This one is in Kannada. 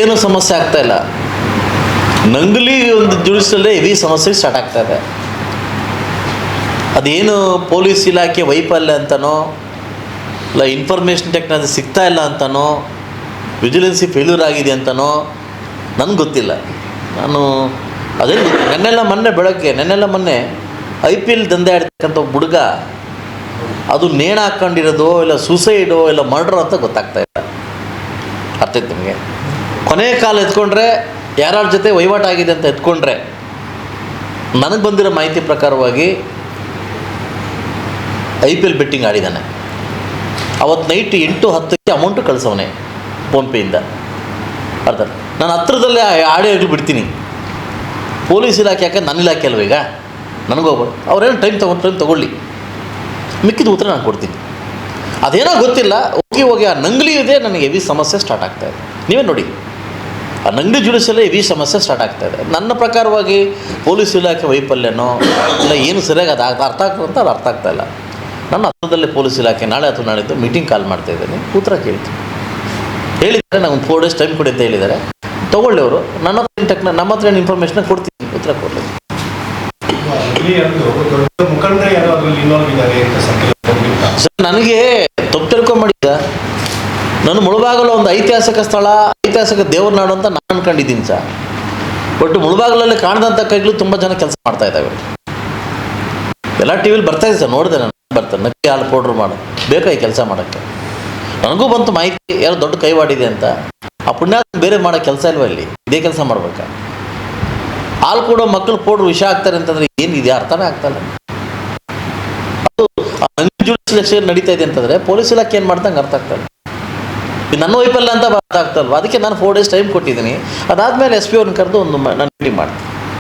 ಏನು ಸಮಸ್ಯೆ ಆಗ್ತಾ ಇಲ್ಲ. ನಂಗ್ಲಿ ಒಂದು ಜುಡಿಷಿಯಲ್ಲೇ ಹೆವಿ ಸಮಸ್ಯೆ ಸ್ಟಾರ್ಟ್ ಆಗ್ತಾ ಇದೆ. ಅದೇನು ಪೊಲೀಸ್ ಇಲಾಖೆ ವೈಫಲ್ಯ ಅಂತನೋ, ಇಲ್ಲ ಇನ್ಫಾರ್ಮೇಷನ್ ಟೆಕ್ನಾಲಜಿ ಸಿಗ್ತಾ ಇಲ್ಲ ಅಂತನೋ, ವಿಜಿಲೆನ್ಸಿ ಫೇಲ್ಯೂರ್ ಆಗಿದೆ ಅಂತನೋ ನನಗೆ ಗೊತ್ತಿಲ್ಲ. ನಾನು ಅದೇನು ನೆನ್ನೆಲ್ಲ ಮೊನ್ನೆ IPL ದಂಧೆ ಆಡ್ತಕ್ಕಂಥ ಒಬ್ಬ ಹುಡುಗ ಅದು ನೇಣು ಹಾಕ್ಕೊಂಡಿರೋದು ಇಲ್ಲ ಸೂಸೈಡೋ ಇಲ್ಲ ಮರ್ಡರ್ ಅಂತ ಗೊತ್ತಾಗ್ತಾ ಇಲ್ಲ. ಅರ್ಥ ಆಯ್ತು ನಿಮಗೆ? ಕೊನೆ ಕಾಲ ಎತ್ಕೊಂಡ್ರೆ ಯಾರ್ಯಾರ ಜೊತೆ ವಹಿವಾಟಾಗಿದೆ ಅಂತ ಎತ್ಕೊಂಡ್ರೆ ನನಗೆ ಬಂದಿರೋ ಮಾಹಿತಿ ಪ್ರಕಾರವಾಗಿ IPL ಬೆಟ್ಟಿಂಗ್ ಆಡಿದ್ದಾನೆ. ಅವತ್ತು ನೈಟ್ 8:10ಕ್ಕೆ ಅಮೌಂಟು ಕಳಿಸವನೆ ಫೋನ್ಪೇಯಿಂದ. ಅರ್ಥ ನಾನು ಹತ್ರದಲ್ಲೇ ಆಡಿಯೋಗಳು ಬಿಡ್ತೀನಿ. ಪೊಲೀಸ್ ಇಲಾಖೆ ಯಾಕೆ ನನ್ನ ಇಲಾಖೆ ಅಲ್ವ ಈಗ, ನನಗೋಗ್ಬೋದು. ಅವ್ರೇನು ಟೈಮ್ ತೊಗೊಳ್ಳಿ, ಮಿಕ್ಕಿದ ಉತ್ತರ ನಾನು ಕೊಡ್ತೀನಿ. ಅದೇನೋ ಗೊತ್ತಿಲ್ಲ. ಹೋಗಿ ಆ ನಂಗ್ಲಿ ಇದೆ ನನಗೆ ಹೆವಿ ಸಮಸ್ಯೆ ಸ್ಟಾರ್ಟ್ ಆಗ್ತಾಯಿದೆ. ನೀವೇ ನೋಡಿ, ಆ ನಂಗ್ಲಿ ಜುಡಿಷಿಯಲ್ಲೇ ಹೆವಿ ಸಮಸ್ಯೆ ಸ್ಟಾರ್ಟ್ ಆಗ್ತಾಯಿದೆ. ನನ್ನ ಪ್ರಕಾರವಾಗಿ ಪೊಲೀಸ್ ಇಲಾಖೆ ವೈಫಲ್ಯನೋ ಇಲ್ಲ ಏನು ಸರಿಯಾಗಿ ಅದು ಅರ್ಥ ಆಗ್ತದಂತ ಅದು ಅರ್ಥ ಆಗ್ತಾಯಿಲ್ಲ. ನನ್ನ ಹತ್ರದಲ್ಲೇ ಪೊಲೀಸ್ ಇಲಾಖೆ ನಾಳೆ ಅಥವಾ ನಾಳಿದ್ದು ಮೀಟಿಂಗ್ ಕಾಲ್ ಮಾಡ್ತಾಯಿದ್ದೀನಿ, ಉತ್ತರ ಕೇಳ್ತೀನಿ. ಹೇಳಿದ್ದಾರೆ ನಂಗೆ ಒಂದು 4 days ಟೈಮ್ ಕೊಡಿ ಅಂತ ಹೇಳಿದ್ದಾರೆ. ತೊಗೊಳ್ಳಿ ಅವರು. ನಮ್ಮ ಹತ್ರ ಏನು ಇನ್ಫಾರ್ಮೇಷನ್ ಕೊಡ್ತೀನಿ, ಉತ್ತರ ಕೊಡಲಿ. ಸರ್ ನನಗೆ ತಪ್ಪು ತಿಳ್ಕೊಂಬಿಟ್ಟಿದ್ದ. ನಾನು ಮುಳುಬಾಗಲು ಒಂದು ಐತಿಹಾಸಿಕ ಸ್ಥಳ, ಐತಿಹಾಸಿಕ ದೇವ್ರ ನಾಡು ಅಂತ ನಾನು ಅನ್ಕೊಂಡಿದ್ದೀನಿ ಸರ್. ಬಟ್ ಮುಳುಬಾಗಲಲ್ಲಿ ಕಾಣದಂಥ ಕೈಗಳು ತುಂಬ ಜನ ಕೆಲಸ ಮಾಡ್ತಾ ಇದ್ದಾವೆ. ಎಲ್ಲ TV ಬರ್ತಾಯಿದೆ ಸರ್, ನೋಡಿದೆ ನಾನು. ಬರ್ತಾರೆ ನಕ್ಕಿ ಹಾಲು ಪೌಡ್ರ್ ಮಾಡು ಬೇಕಾ ಈ ಕೆಲಸ ಮಾಡೋಕ್ಕೆ. ನನಗೂ ಬಂತು ಮಾಹಿತಿ ಯಾರೋ ದೊಡ್ಡ ಕೈವಾಡಿದೆ ಅಂತ. ಆ ಪುಣ್ಯ ಬೇರೆ ಮಾಡೋ ಕೆಲಸ ಇಲ್ವ ಇಲ್ಲಿ, ಇದೇ ಕೆಲಸ ಮಾಡ್ಬೇಕಾ? ಹಾಲು ಕೊಡೋ ಮಕ್ಕಳು ಪೌಡ್ರ್ ವಿಷ ಆಗ್ತಾರೆ ಅಂತಂದರೆ ಏನಿದೆ ಅರ್ಥನೇ ಆಗ್ತಾಯಿಲ್ಲ. ಅದು ಜುಡಿಷಿಯಲ್ ನಡೀತಾ ಇದೆ ಅಂತಂದರೆ ಪೊಲೀಸ್ ಇಲಾಖೆ ಏನು ಮಾಡ್ದಂಗೆ ಅರ್ಥ ಆಗ್ತಾಯಿಲ್ಲ. ಇದು ನನ್ನ ವೈಫಲ್ಯ ಅಂತ ಅರ್ಥ ಆಗ್ತಾಯಿಲ್ವ. ಅದಕ್ಕೆ ನಾನು 4 days ಟೈಮ್ ಕೊಟ್ಟಿದ್ದೀನಿ. ಅದಾದಮೇಲೆ SP ಅವ್ರನ್ನ ಕರೆದು ನಾನು ಮೀಟಿಂಗ್ ಮಾಡ್ತೀನಿ.